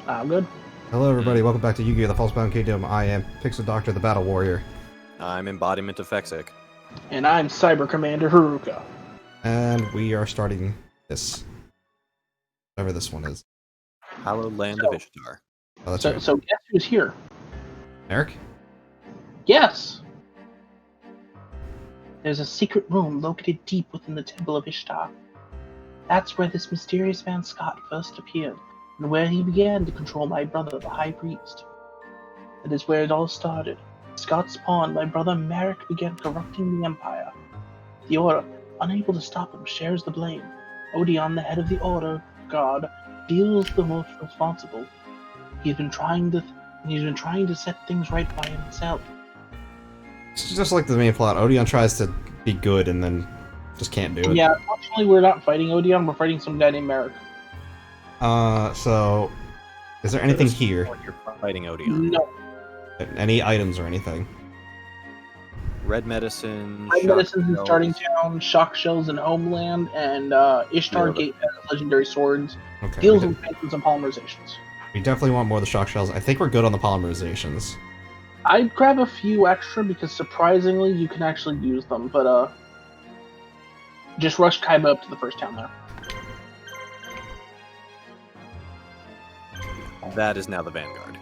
I'm good. Hello everybody, welcome back to Yu-Gi-Oh! The Falsebound Kingdom. I am Pixel Doctor, the Battle Warrior. I'm embodiment of Fexic. And I'm Cyber Commander Haruka. And we are starting this. Whatever this one is. Hallowed Land of Ishtar. Oh, that's right. So guess who's here? Eric? Yes! There's a secret room located deep within the Temple of Ishtar. That's where this mysterious man Scott first appeared, and where he began to control my brother, the High Priest. That is where it all started. Scott's pawn, my brother Merrick, began corrupting the Empire. The Order, unable to stop him, shares the blame. Odeon, the head of the Order, God, feels the most responsible. He's been trying to set things right by himself. It's just like the main plot. Odeon tries to be good and then just can't do it. Yeah, unfortunately we're not fighting Odeon, we're fighting some guy named Merrick. So... Is there anything here? You're fighting Odeon. No. Any items or anything? Red medicine. Red medicines in shells. Starting Town, shock shells in Homeland, and Ishtar Yeah, Gate has legendary swords, Okay. deals and phantoms and polymerizations. We definitely want more of the shock shells. I think we're good on the polymerizations. I'd grab a few extra because surprisingly you can actually use them, but just rush Kaiba up to the first town there. That is now the Vanguard.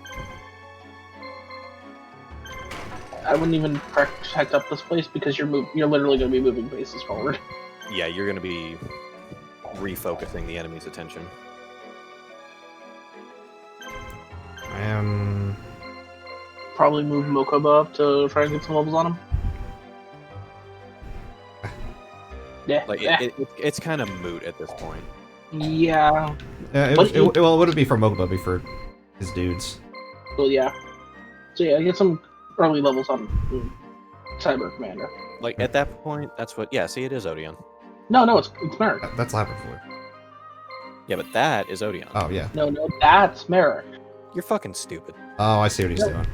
I wouldn't even protect up this place because you're literally going to be moving bases forward. Yeah, you're going to be refocusing the enemy's attention. I am... Probably move Mokoba up to try and get some levels on him. Yeah, Like it's kind of moot at this point. yeah. Yeah, well, it wouldn't be for Mokuba, it'd be for his dudes. Well, yeah. So yeah, get some early levels on Cyber Commander. Like at that point, that's what. Yeah, see, it is Odeon. No, it's Merrick. That's Labrafleur. Yeah, but that is Odeon. Oh, yeah. No, that's Merrick. You're fucking stupid. Oh, I see what he's doing.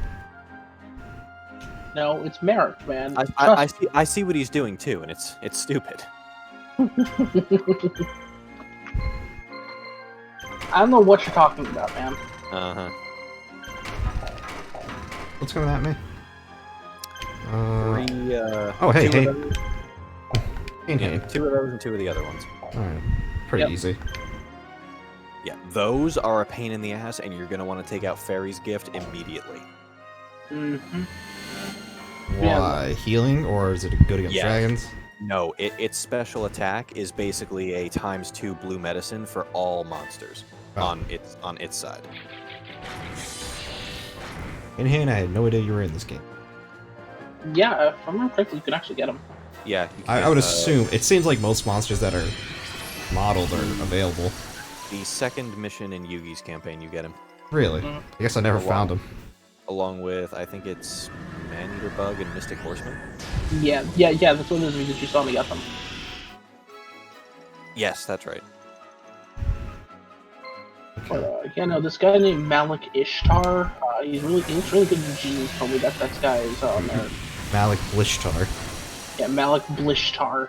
No, it's Merrick, man. I see what he's doing too, and it's stupid. I don't know what you're talking about, man. Uh-huh. What's coming at me? Three, Oh, hey, two hey. of those- Hey. Two of those and two of the other ones. Alright. Pretty Yep. easy. Yeah, those are a pain in the ass, and you're going to want to take out Fairy's Gift immediately. Mm-hmm. Why? Healing, or is it good against Yeah. dragons? No, its special attack is basically a ×2 blue medicine for all monsters on its side. In hand, I had no idea you were in this game. Yeah, if I'm not correctly, you can actually get him. Yeah, you I can, would assume. It seems like most monsters that are modeled are available. the second mission in Yugi's campaign, you get him. Really? Mhm. I guess I never found him. Along with, I think it's Man-Eater Bug and Mystic Horseman. Yeah, that's one of the reasons you saw me get them. Yes, that's right. But, yeah, no, this guy named Malik Ishtar, he looks really good in jeans, told me that guy's Merrick. Malik Blishtar. Yeah, Malik Blishtar.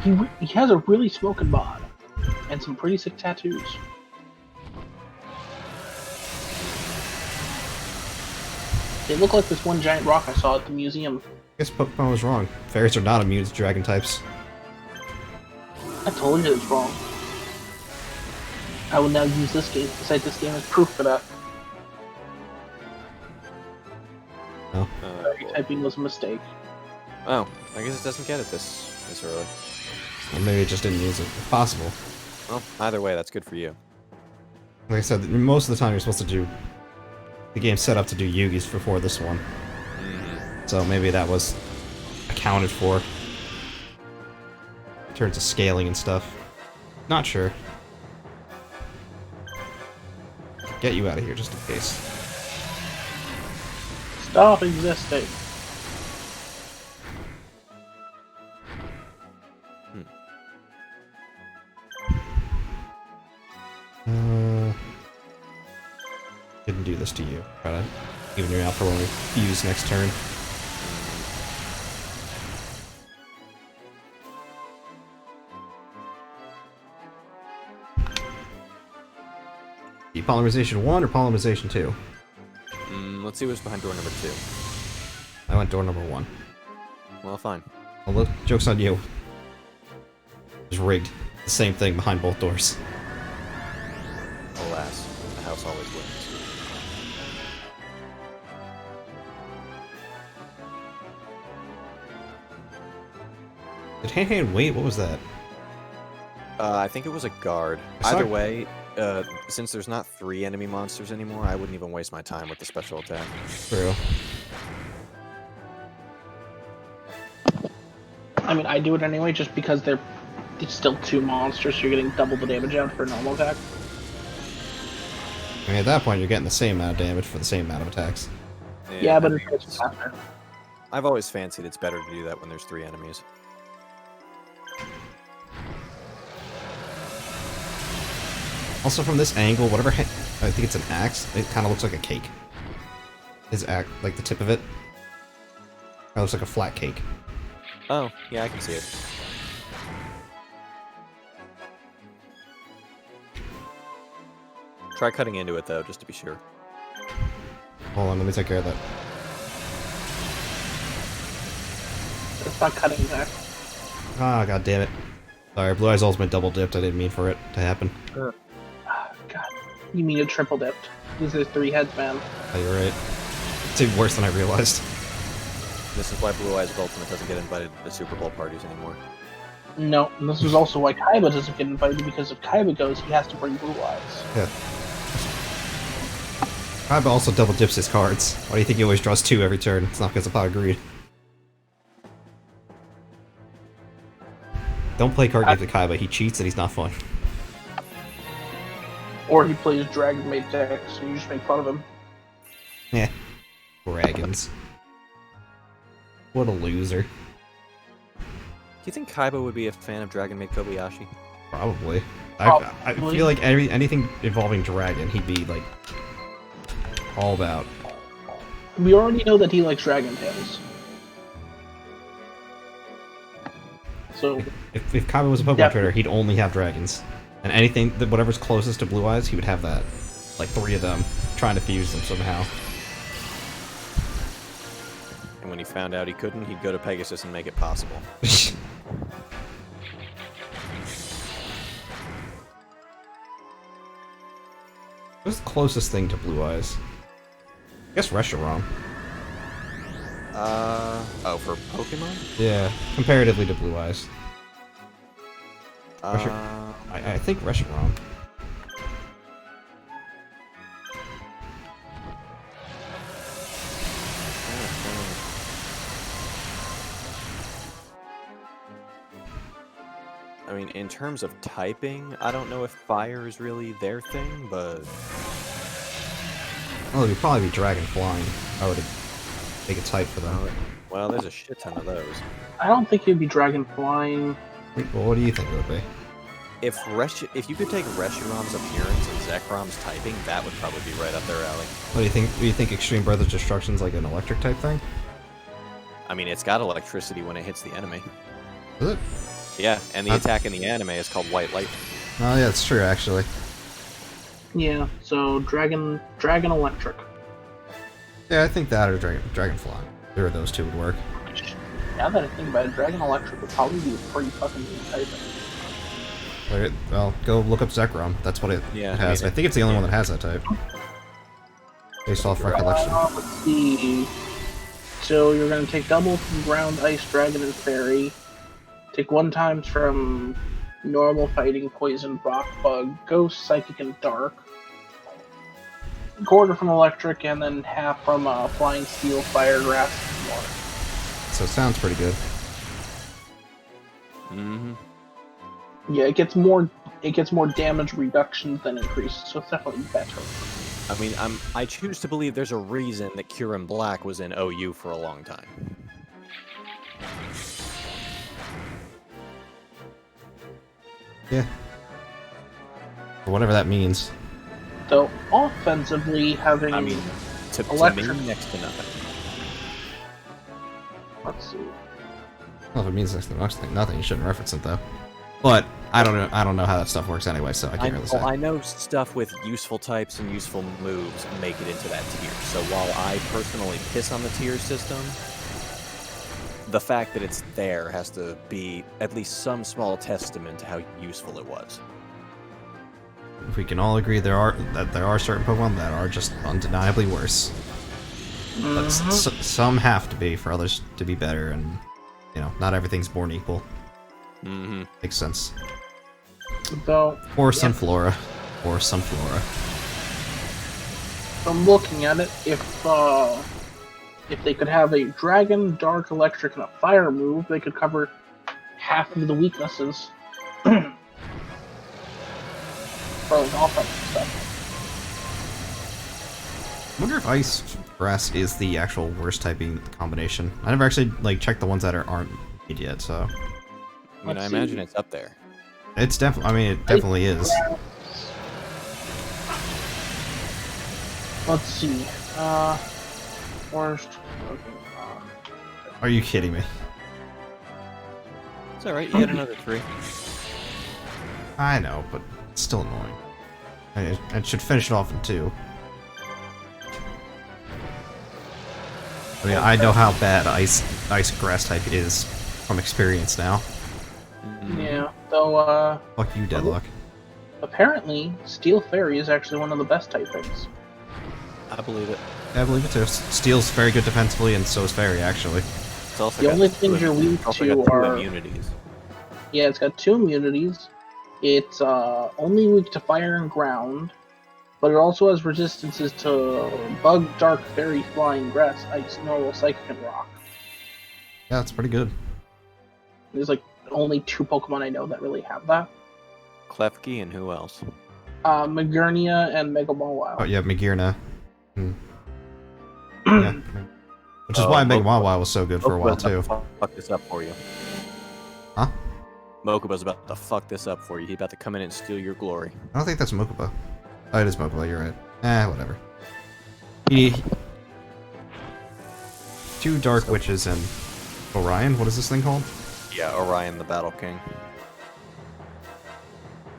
He has a really smoking bod. And some pretty sick tattoos. They look like this one giant rock I saw at the museum. I guess Pokemon was wrong. Fairies are not immune to dragon types. I told you it's wrong. I will now use this game, cite this game as proof for that. Fairy typing was a mistake. Oh, I guess it doesn't get it this early. Or maybe it just didn't use it. If possible. Well, either way, that's good for you. Like I said, most of the time you're supposed to do... The game's set up to do Yugi's before this one. So maybe that was accounted for. In terms of scaling and stuff. Not sure. Get you out of here just in case. Stop existing. Didn't do this to you. Try to even you out for when we fuse next turn. Keep polymerization 1 or polymerization 2? Let's see what's behind door number 2. I went door number 1. Well, fine. Well, look, joke's on you. It's rigged. The same thing behind both doors. Alas, the house always wins. Did hand wait? What was that? I think it was a guard. I saw- Either way, since there's not 3 enemy monsters anymore, I wouldn't even waste my time with the special attack. True. I mean, I do it anyway just because it's still 2 monsters, so you're getting double the damage out for a normal attack. I mean, at that point, you're getting the same amount of damage for the same amount of attacks. Yeah, but I it's faster. I've always fancied it's better to do that when there's 3 enemies. Also, from this angle, whatever I think it's an axe, it kind of looks like a cake. His axe, like the tip of it. It looks like a flat cake. Oh, yeah, I can see it. Try cutting into it, though, just to be sure. Hold on, let me take care of that. It's not cutting back. Ah, god damn it. Sorry, Blue Eyes Ultimate double dipped. I didn't mean for it to happen. God, you mean a triple dipped. These are 3 heads, man. Oh, you're right. It's even worse than I realized. This is why Blue Eyes Ultimate doesn't get invited to the Super Bowl parties anymore. No, and this is also why Kaiba doesn't get invited, because if Kaiba goes, he has to bring Blue Eyes. Yeah. Kaiba also double dips his cards. Why do you think he always draws 2 every turn? It's not because of Pot of Greed. Don't play card games with Kaiba. He cheats and he's not fun. Or he plays Dragon Maid decks, and you just make fun of him. Yeah. Dragons. What a loser. Do you think Kaiba would be a fan of Dragon Maid Kobayashi? Probably. I Probably. feel like anything involving dragon, he'd be like all about. We already know that he likes Dragon Tales. So, If Kaiba was a Pokemon trainer, he'd only have dragons, and anything whatever's closest to Blue Eyes, he would have that. Like 3 of them, trying to fuse them somehow. And when he found out he couldn't, he'd go to Pegasus and make it possible. What's the closest thing to Blue Eyes? I guess Reshiram. Oh, for Pokemon? Yeah, comparatively to Blue Eyes. Uh, I think Reshiram. I mean, in terms of typing, I don't know if fire is really their thing, but... Well, it would probably be Dragon Flying. I would make a type for them. Well, there's a shit ton of those. I don't think he'd be Dragon Flying. Well, what do you think it would be? If you could take Reshiram's appearance and Zekrom's typing, that would probably be right up their alley. What do you think? Do you think Extreme Breath of Destruction's like an electric type thing? I mean, it's got electricity when it hits the enemy. Is it? Yeah, and the attack in the anime is called White Light. Oh yeah, it's true actually. Yeah, so Dragon Electric. Yeah, I think that or Dragonfly. Either of those 2 would work. Now that I think about it, Dragon Electric would probably be pretty fucking good typing. Alright, well, go look up Zekrom. That's what it has. I mean, I think it's the only one that has that type. Based off recollection. Let's see. So you're going to take double from Ground, Ice, Dragon, and Fairy. Take 1 times from Normal, Fighting, Poison, Rock, Bug, Ghost, Psychic, and Dark. 1/4 from Electric, and then half from Flying, Steel, Fire, Grass, and Water. So it sounds pretty good. Mm-hmm. Yeah, it gets more damage reduction than increase, so it's definitely better. I mean, I choose to believe there's a reason that Kieran Black was in OU for a long time. Yeah. Or whatever that means. So offensively, having I mean, to me, Electric. next to nothing. Let's see. Well, if it means nothing, you shouldn't reference it though. But I don't know how that stuff works anyway, so I can't really say. I know stuff with useful types and useful moves make it into that tier. So while I personally piss on the tier system, the fact that it's there has to be at least some small testament to how useful it was. If we can all agree there are certain Pokemon that are just undeniably worse. But some have to be for others to be better, and not everything's born equal. Makes sense. Though, Or Sunflora. Or Sunflora. I'm looking at it, if they could have a Dragon, Dark, Electric, and a Fire move, they could cover half of the weaknesses. For like offensive stuff. I wonder if Ice Grass is the actual worst typing combination. I never actually checked the ones that aren't made yet, so. I mean, I imagine it's up there. It's definitely. I mean, it definitely is. Let's see. Worst. Are you kidding me? It's alright, you had another 3. I know, but it's still annoying. I should finish it off in 2. I mean, I know how bad Ice Grass type is from experience now. Yeah, though, Fuck you, Deadlock. apparently, Steel Fairy is actually one of the best typings. I believe it. Yeah, I believe it too. Steel's very good defensively, and so is Fairy, actually. It's also The got only two things you're weak also to got 2 are... immunities. Yeah, it's got 2 immunities. It's only weak to Fire and Ground, but it also has resistances to Bug, Dark, Fairy, Flying, Grass, Ice, Normal, Psychic, and Rock. Yeah, it's pretty good. There's like only 2 Pokemon I know that really have that. Klefki and who else? Magernia and Mega Mawile. Oh yeah, Magearna. Yeah. Which is why Mega Mawile was so good for a while too. Fuck this up for you. Huh? Mokuba's about to fuck this up for you. He's about to come in and steal your glory. I don't think that's Mokuba. Oh, it is Mokuba, you're right. Whatever. 2 Dark Witches and Orion? What is this thing called? Yeah, Orion the Battle King.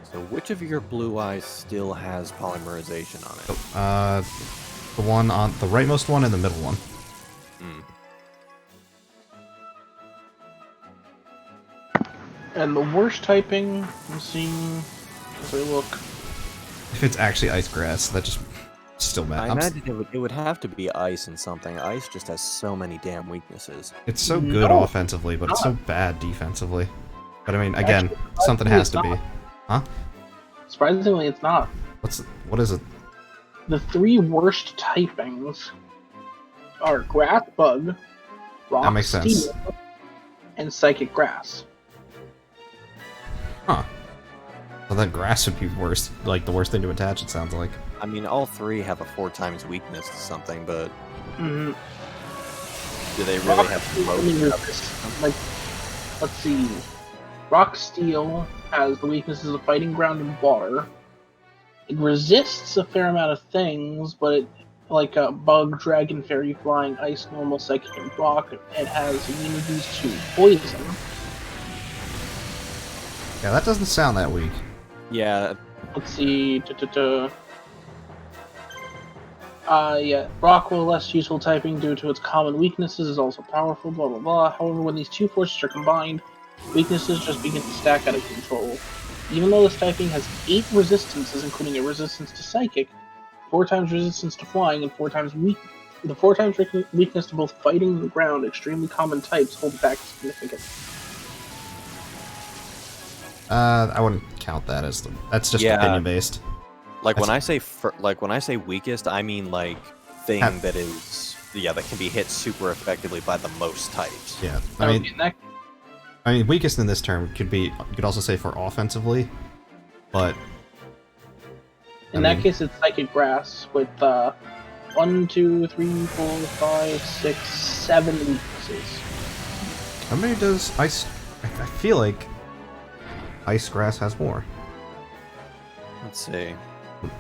So which of your blue eyes still has polymerization on it? The one on the rightmost one and the middle one. And the worst typing, I'm seeing as I look. If it's actually Ice Grass, that just still I matters. imagine it would have to be ice and something. Ice just has so many damn weaknesses. It's so good offensively, but it's so bad defensively. But I mean, again, Actually, something has to be. Huh? Surprisingly, it's not. What is it? The 3 worst typings are Grass Bug, Rock That makes sense. Steel, and Psychic Grass. Huh. Well, then grass would be worse, like the worst thing to attach, it sounds like. I mean, all 3 have a 4 times weakness to something, but do they really Rock have Steel low only resists, like, let's see. Rock Steel has the weaknesses of Fighting Ground and Water. It resists a fair amount of things, but it, like Bug, Dragon, Fairy, Flying, Ice, Normal, Psychic, and Rock, it has immunities to Poison. Yeah, that doesn't sound that weak. Yeah, Let's see. Yeah, Rock, while less useful typing due to its common weaknesses, is also powerful, blah blah blah. However, when these 2 forces are combined, weaknesses just begin to stack out of control. Even though this typing has 8 resistances, including a resistance to Psychic, 4 times resistance to Flying, and 4 times weakness to both Fighting and Ground, extremely common types hold back significant. I wouldn't count that as that's just opinion based. like when I say weakest, I mean like thing that is that can be hit super effectively by the most types. Yeah, I mean weakest in this term could be, you could also say for offensively, but in that case, it's Psychic Grass with 1, 2, 3, 4, 5, 6, 7 weaknesses. How many does Ice? I feel like Ice Grass has more. Let's see.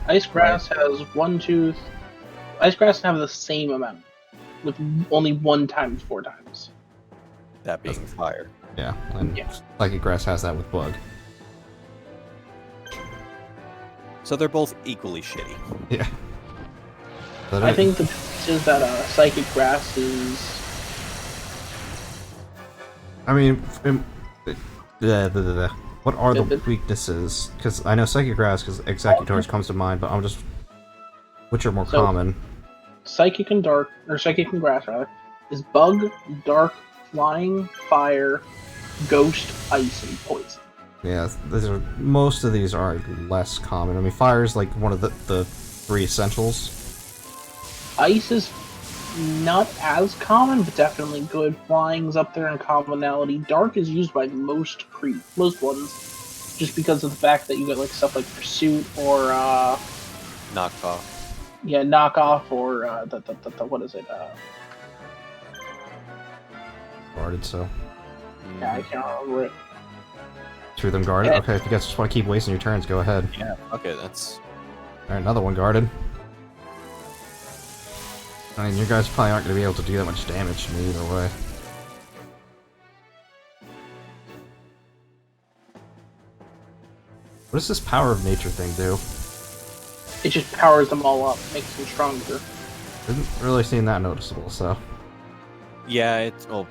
Ice Grass has 1, 2. Ice Grass have the same amount, with only 1 times 4 times. That being fire. Yeah, and Yeah. Psychic Grass has that with Bug. So they're both equally shitty. Yeah. But I think the difference is that Psychic Grass is... I mean, what are the weaknesses? Because I know Psychic Grass, because Executors comes to mind, but I'm just... Which are more common? Psychic and Dark, or Psychic and Grass, rather, is Bug, Dark, Flying, Fire, Ghost, Ice, and Poison. Yeah, most of these are less common. I mean, Fire is like one of the 3 essentials. Ice is not as common, but definitely good. Flying's up there in commonality. Dark is used by most ones, just because of the fact that you get like stuff like Pursuit or Knockoff. Yeah, Knockoff or what is it? Guarded, so. Yeah, I can't remember it. Through them guarded? Okay, if you guys just want to keep wasting your turns, go ahead. Yeah, okay, that's... Alright, another one guarded. I mean, you guys probably aren't going to be able to do that much damage to me either way. What does this Power of Nature thing do? It just powers them all up, makes them stronger. Didn't really seem that noticeable, so... Yeah, it's... Well,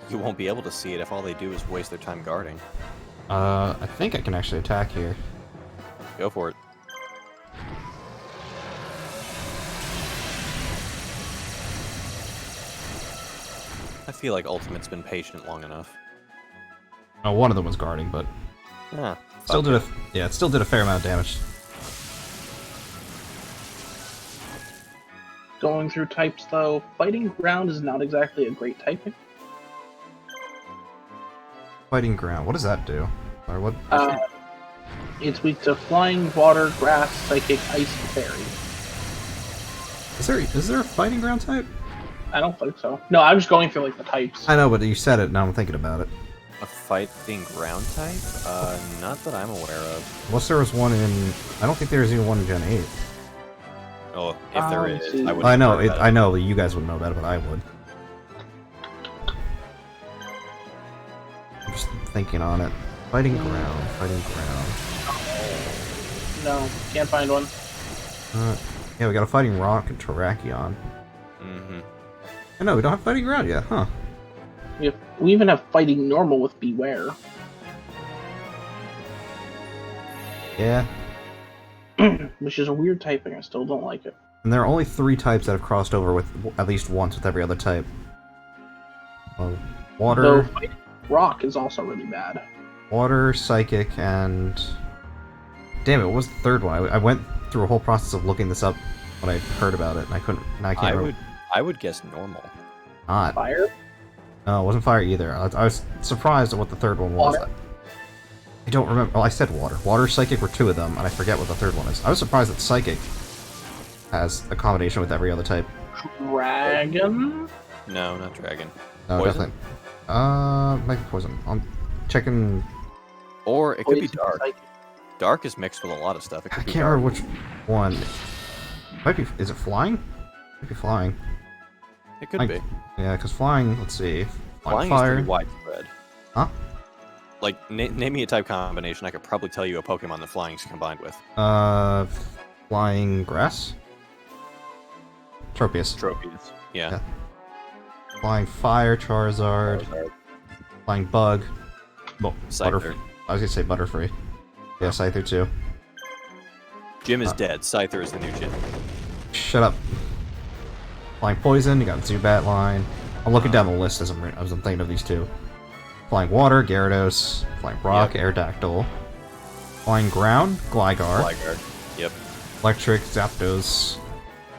you won't be able to see it if all they do is waste their time guarding. I think I can actually attack here. Go for it. I feel like Ultimate's been patient long enough. Oh, one of them was guarding, but... Ah, Still did it still did a fair amount of damage. Going through types, though, Fighting Ground is not exactly a great typing. Fighting Ground, what does that do? Or what? It's weak to Flying, Water, Grass, Psychic, Ice, and Fairy. Is there a Fighting Ground type? I don't think so. No, I'm just going through like the types. I know, but you said it, now I'm thinking about it. A fighting ground type? Not that I'm aware of. Unless there was one in... I don't think there was even one in Gen 8. Oh, if there is, see. I would. I know you guys wouldn't know about it, but I would. I'm just thinking on it. Fighting Ground, Fighting Ground. No, can't find one. Yeah, we got a Fighting Rock and Terrakion. Mm-hmm. I know, we don't have Fighting Ground yet, huh? We even have Fighting Normal with Beware. Yeah. Which is a weird typing, I still don't like it. And there are only 3 types that have crossed over with at least once with every other type. Well, Water... Though Fighting Rock is also really bad. Water, Psychic, and... Damn it, what was the third one? I went through a whole process of looking this up when I heard about it, and I couldn't... I can't remember. I would guess normal. Not. Fire? No, it wasn't Fire either. I was surprised at what the third one was. Water. I don't remember. Well, I said Water. Water, Psychic were 2 of them, and I forget what the third one is. I was surprised that Psychic has a combination with every other type. Dragon? No, not dragon. No, Poison? definitely. Maybe Poison. I'm checking... Or it could be Poison, dark. Psychic. Dark is mixed with a lot of stuff. It I could be can't dark. remember which one. Might be... Is it Flying? Might be Flying. It could be. Yeah, because Flying... Let's see. Flying Fire. is pretty widespread. Huh? Like, name me a type combination. I could probably tell you a Pokemon that Flying's combined with. Flying Grass? Tropius. Tropius. Yeah. Yeah. Flying Fire, Charizard. Flying Bug. Well, Scyther. I was gonna say Butterfree. Yeah, Scyther too. Gym is dead. Scyther is the new gym. Shut up. Flying Poison, you got Zubat line. I'm looking down the list as I'm thinking of these 2. Flying Water, Gyarados. Flying Rock, Yep. Aerodactyl. Flying Ground, Gligar. Gligar. Yep. Electric, Zapdos.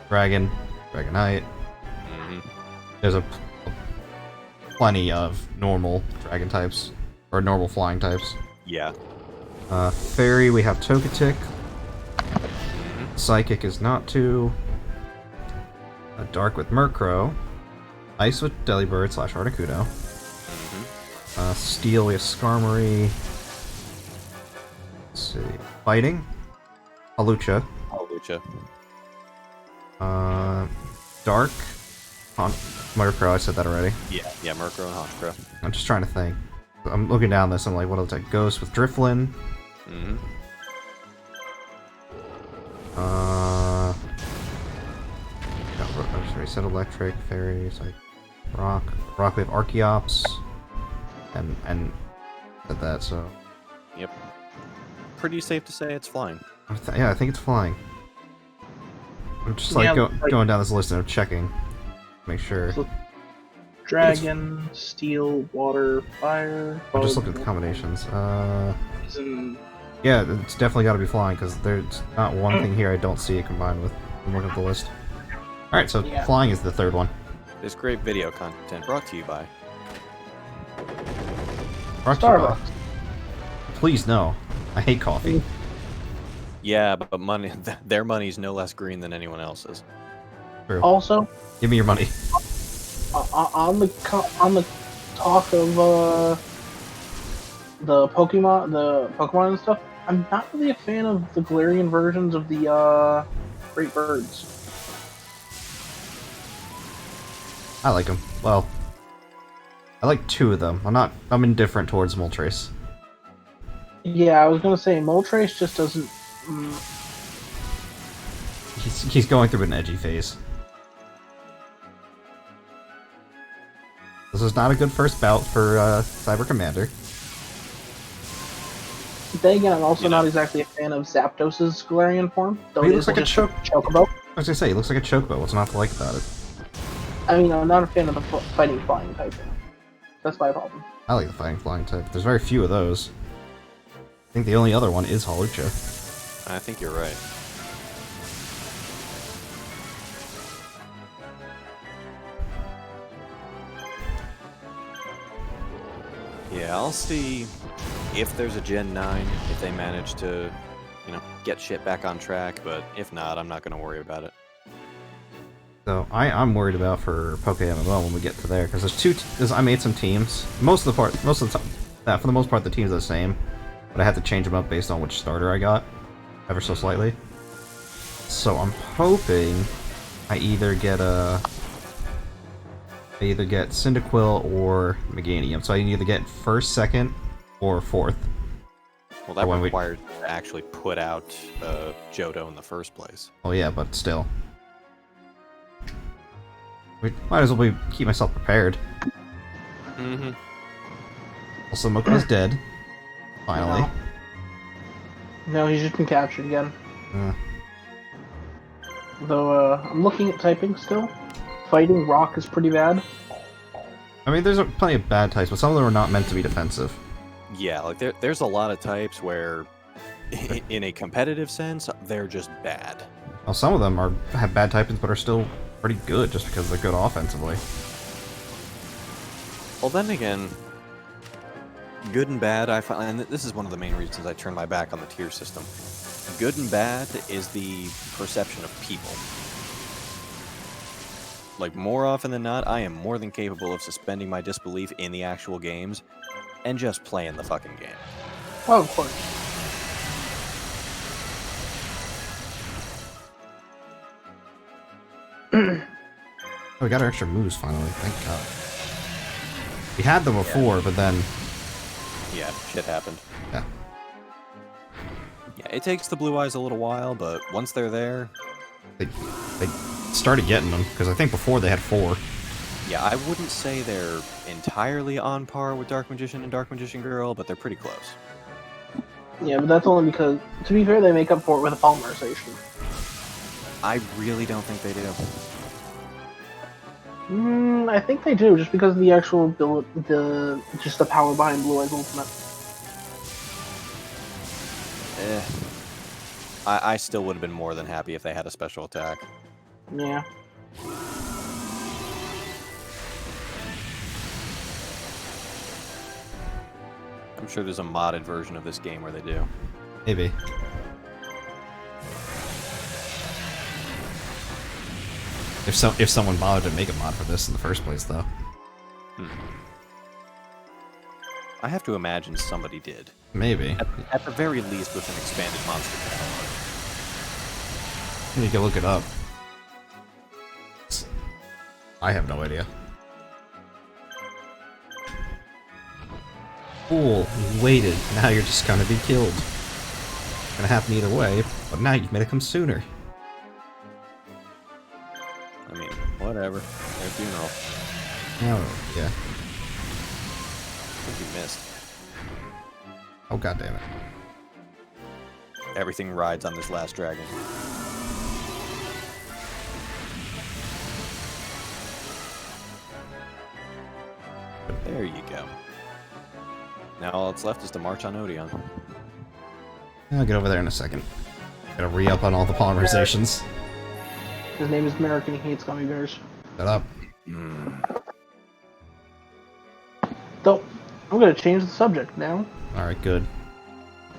Dragon, Dragonite. Mm-hmm. There's plenty of normal dragon types. Or normal flying types. Yeah. Fairy, we have Togetic. Mm-hmm. Psychic is not 2. Dark with Murkrow. Ice with Delibird / Articuno. Mm-hmm. Steel, we have Skarmory. Let's see. Fighting. Halucha. Lucha. Dark. Murkrow, I said that already. Yeah, Murkrow and Honchkrow. I'm just trying to think. I'm looking down this, I'm like, what else? Ghost with Drifloon. Mm-hmm. Said electric, fairies, like rock. Rock, we have Archeops, and said that, so. Yep. Pretty safe to say it's flying. Yeah, I think it's flying. I'm just like, going down this list and I'm checking. Make sure. So, dragon, steel, water, fire. I just looked at the combinations. Poison. Yeah, it's definitely got to be flying because there's not one thing here I don't see it combined with. I'm looking at the list. Alright, so flying is the third one. This great video content brought to you by Starbucks. Please no. I hate coffee. Yeah, but money, their money's no less green than anyone else's. True. Also, Give me your money. on the talk of the Pokemon and stuff, I'm not really a fan of the Galarian versions of the Great Birds. I like them. Well, I like two of them. I'm indifferent towards Moltres. Yeah, I was gonna say Moltres just doesn't. He's going through an edgy phase. This is not a good first bout for Cyber Commander. Then again, I'm also not exactly a fan of Zapdos's Galarian form. Though He it looks is like a Chocobo. I was gonna say, he looks like a Chocobo. What's not to like about it? I mean, I'm not a fan of the fighting flying type. That's my problem. I like the fighting flying type. There's very few of those. I think the only other one is Hawlucha. I think you're right. Yeah, I'll see if there's a Gen 9, if they manage to, get shit back on track, but if not, I'm not going to worry about it. So I'm worried about for Poke MMO when we get to there, because I made some teams. For the most part, the teams are the same, but I had to change them up based on which starter I got, ever so slightly. So I'm hoping I either get Cyndaquil or Meganium. So I can either get first, second, or fourth. Well, that required to actually put out Johto in the first place. Oh yeah, but still. We might as well keep myself prepared. Mm-hmm. Also, Mokuna's dead. Finally. No, he's just been captured again. Uh, Though, I'm looking at typing still. Fighting Rock is pretty bad. I mean, there's plenty of bad types, but some of them are not meant to be defensive. Yeah, like there's a lot of types where, in a competitive sense, they're just bad. Well, some of them have bad typings, but are still pretty good just because they're good offensively. Well, then again, good and bad, I find, and this is one of the main reasons I turn my back on the tier system. Good and bad is the perception of people. Like, more often than not, I am more than capable of suspending my disbelief in the actual games and just playing the fucking game. Oh, of course. Oh, we got our extra moves finally, thank god. We had them before, but then... Yeah, shit happened. Yeah. Yeah, it takes the blue eyes a little while, but once they're there... They started getting them, because I think before they had 4. Yeah, I wouldn't say they're entirely on par with Dark Magician and Dark Magician Girl, but they're pretty close. Yeah, but that's only because, to be fair, they make up for it with a polymerization. I really don't think they do. I think they do, just because of the actual just the power behind Blue Eyes Ultimate. I still would have been more than happy if they had a special attack. Yeah. I'm sure there's a modded version of this game where they do. Maybe. If someone bothered to make a mod for this in the first place, though. I have to imagine somebody did. Maybe. At the very least with an expanded monster catalog. You can look it up. I have no idea. Cool, you waited. Now you're just gonna be killed. gonna happen either way, but now you've made it come sooner. I mean, whatever. Their funeral. Oh, yeah. I think you missed. Oh, god damn it. Everything rides on this last dragon. There you go. Now all that's left is to march on Odeon. I'll get over there in a second. Gotta re-up on all the polymerizations. His name is Merrick and he hates gummy bears. Shut up. So, I'm gonna change the subject now. Alright, good.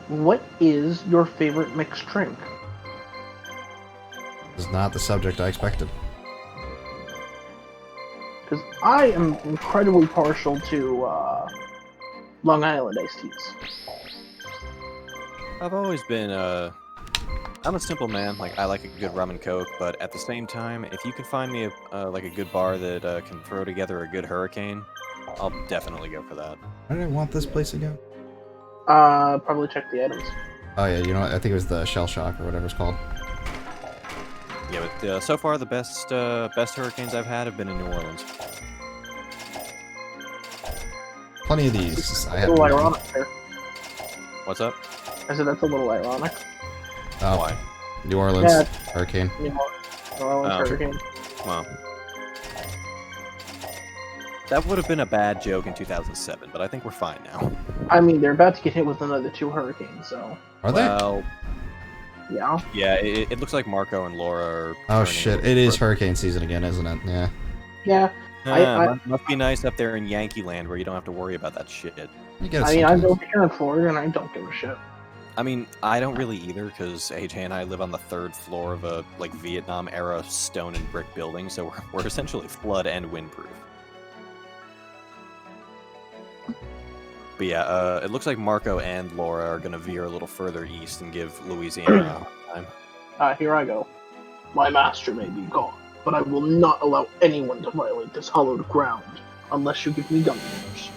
What is your favorite mixed drink? This is not the subject I expected. Because I am incredibly partial to Long Island iced teas. I've always been, I'm a simple man. Like, I like a good rum and coke, but at the same time, if you can find me like a good bar that can throw together a good hurricane, I'll definitely go for that. Why did I want this place again? Probably check the items. Oh yeah, you know what? I think it was the Shell Shock or whatever it's called. Yeah, but so far the best hurricanes I've had have been in New Orleans. Plenty of these. I A have little ironic there. What's up? I said that's a little ironic. Oh, Why? New Orleans Yeah. hurricane. New Orleans Oh. hurricane. Well, that would have been a bad joke in 2007, but I think we're fine now. I mean, they're about to get hit with another 2 hurricanes, so Are they? Well, yeah. yeah, it looks like Marco and Laura are. Oh turning shit! into- It is hurricane season again, isn't it? Yeah. Yeah. Must be nice up there in Yankee Land where you don't have to worry about that shit. You get it I mean, I'm sometimes. over here in Florida and I don't give a shit. I mean, I don't really either because AJ and I live on the 3rd floor of a like Vietnam era stone and brick building, so we're essentially flood and windproof. But yeah, it looks like Marco and Laura are gonna veer a little further east and give Louisiana a hard time. Here I go. My master may be gone, but I will not allow anyone to violate this hallowed ground unless you give me gummy bears.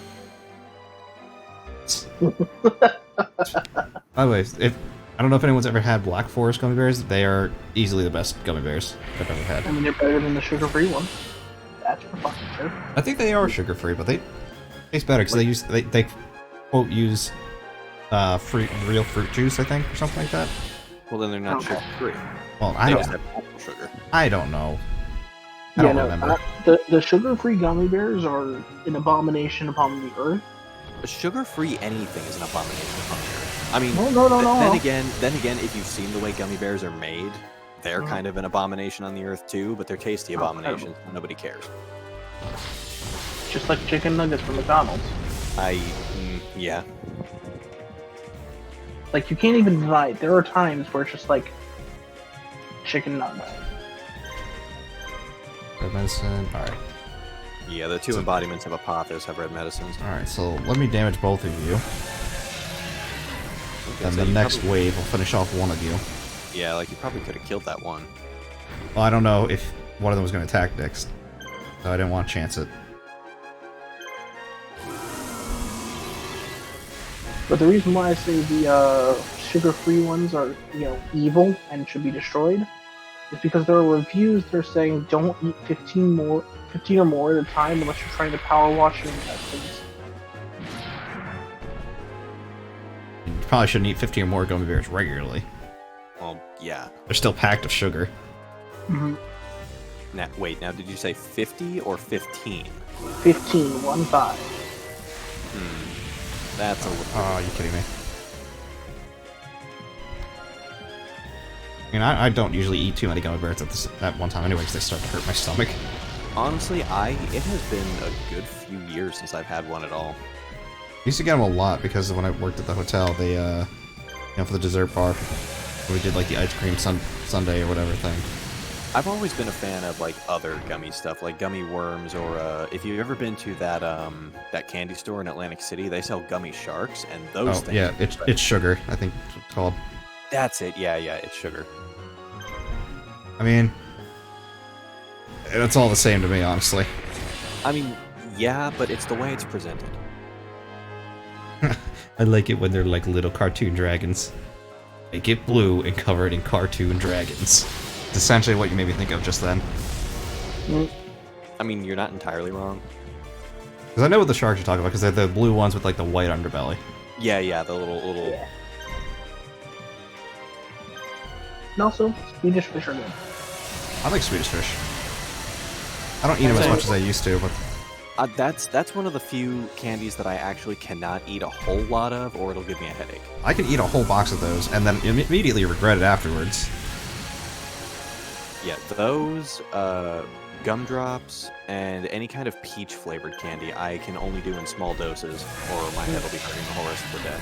By the way, if I don't know if anyone's ever had Black Forest gummy bears, they are easily the best gummy bears I've ever had. I mean, they're better than the sugar-free one. That's for fucking sure. I think they are sugar free, but they taste better because they quote use real fruit juice, I think, or something like that. Well, then they're not Okay. sugar free. Well, I They don't. just have apple sugar. I don't know. I don't remember. The sugar-free gummy bears are an abomination upon the earth. Sugar-free anything is an abomination upon the earth. I mean, No. then again, if you've seen the way gummy bears are made, they're kind of an abomination on the earth too. But they're tasty abominations. Nobody cares. Just like chicken nuggets from McDonald's. Yeah. Like, you can't even deny it. There are times where it's just like chicken nuggets. Red medicine. All right. Yeah, the 2 embodiments of Apothos have red medicines. All right. So let me damage both of you, Okay, and so the you next probably- wave will finish off one of you. Yeah, like you probably could have killed that one. Well, I don't know if one of them was going to attack next, so I didn't want to chance it. But the reason why I say the sugar-free ones are, evil and should be destroyed is because there are reviews that are saying don't eat 15 or more at a time unless you're trying to power wash your intestines. You probably shouldn't eat 50 or more gummy bears regularly. Well, yeah. They're still packed of sugar. Mm-hmm. Now did you say 50 or 15? 15, 1-5. That's a little... Oh, are you kidding me? I mean, I don't usually eat too many gummy bears at one time anyway, because they start to hurt my stomach. Honestly, it has been a good few years since I've had one at all. I used to get them a lot because when I worked at the hotel, they, for the dessert bar, we did like the ice cream sundae or whatever thing. I've always been a fan of like other gummy stuff, like gummy worms, or if you've ever been to that candy store in Atlantic City, they sell gummy sharks, and those things. Yeah, it's sugar, I think that's what it's called. That's it. Yeah, it's sugar. I mean, it's all the same to me, honestly. I mean, yeah, but it's the way it's presented. I like it when they're like little cartoon dragons. make it blue, and cover it in cartoon dragons. It's essentially what you made me think of just then. I mean, you're not entirely wrong. Because I know what the sharks you're talking about, because they're the blue ones with like the white underbelly. Yeah, the little. Yeah. And also, Swedish fish are good. I like Swedish fish. I don't eat them as much as I used to, but That's one of the few candies that I actually cannot eat a whole lot of, or it'll give me a headache. I can eat a whole box of those and then immediately regret it afterwards. Yeah, those, gumdrops, and any kind of peach-flavored candy I can only do in small doses, or my head will be hurting the whole rest of the day.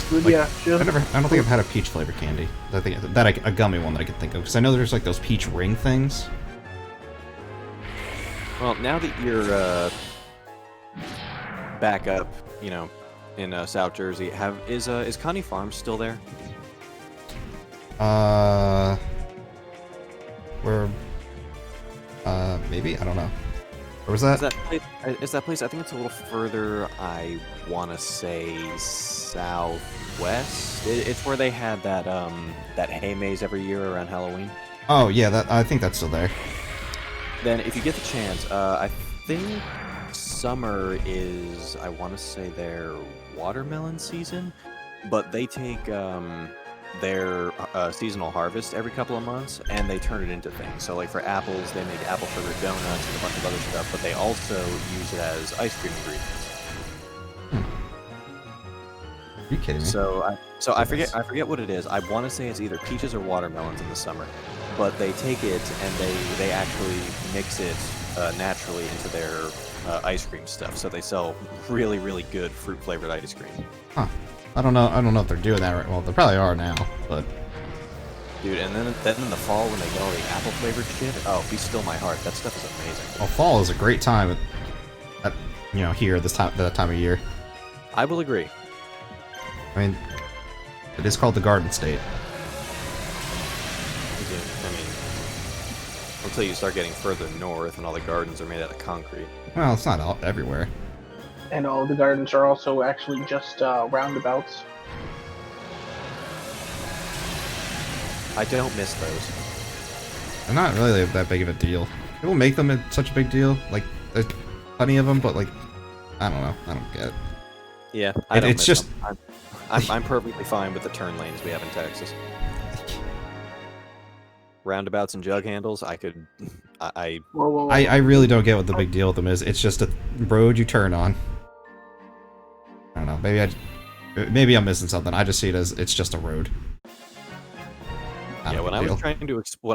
Good, Like, yeah. I don't think I've had a peach flavored candy. I think a gummy one that I can think of, because I know there's like those peach ring things. Well, now that you're back up, you know, in South Jersey, is Connie Farms still there? Where? Maybe, I don't know. Where was that? Is that place? I think it's a little further. I want to say southwest. It's where they had that that hay maze every year around Halloween. Oh yeah, I think that's still there. Then, if you get the chance, I think summer is, I want to say, their watermelon season, but they take their seasonal harvest every couple of months, and they turn it into things. So, like for apples, they make apple sugar donuts and a bunch of other stuff, but they also use it as ice cream ingredients. Are you kidding me? So I forget what it is. I want to say it's either peaches or watermelons in the summer, but they take it and they actually mix it naturally into their ice cream stuff. So they sell really, really good fruit flavored ice cream. Huh. I don't know if they're doing that right. Well, they probably are now, but dude, and then in the fall when they get all the apple flavored shit, oh, be still my heart. That stuff is amazing. well, fall is a great time here that time of year. I will agree. I mean, it is called the Garden State. I mean, until you start getting further north and all the gardens are made out of concrete. Well, it's not everywhere. And all the gardens are also actually just roundabouts. I don't miss those. They're not really that big of a deal. People make them such a big deal. Like, there's plenty of them, but like, I don't know. I don't get it. Yeah, I don't It's miss just. them. I'm perfectly fine with the turn lanes we have in Texas. Roundabouts and jug handles, I could... Whoa. I really don't get what the big deal with them is. It's just a road you turn on. I don't know. Maybe I'm missing something. I just see it as it's just a road. Yeah, when I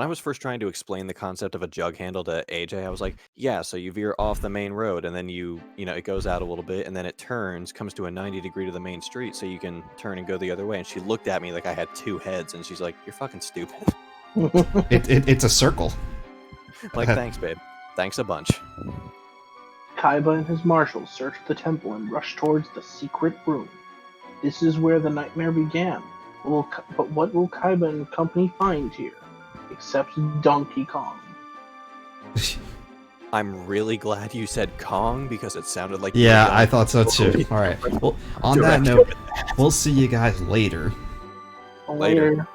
was first trying to explain the concept of a jug handle to AJ, I was like, yeah, so you veer off the main road and then you know, it goes out a little bit and then it turns, comes to a 90-degree to the main street so you can turn and go the other way. And she looked at me like I had two heads and she's like, you're fucking stupid. It's a circle. Like, thanks, babe. Thanks a bunch. Kaiba and his marshals search the temple and rush towards the secret room. This is where the nightmare began. But what will Kaiba and company find here? Except Donkey Kong. I'm really glad you said Kong because it sounded like... Yeah, I thought so too. Alright, well, on that note, we'll see you guys later. Later.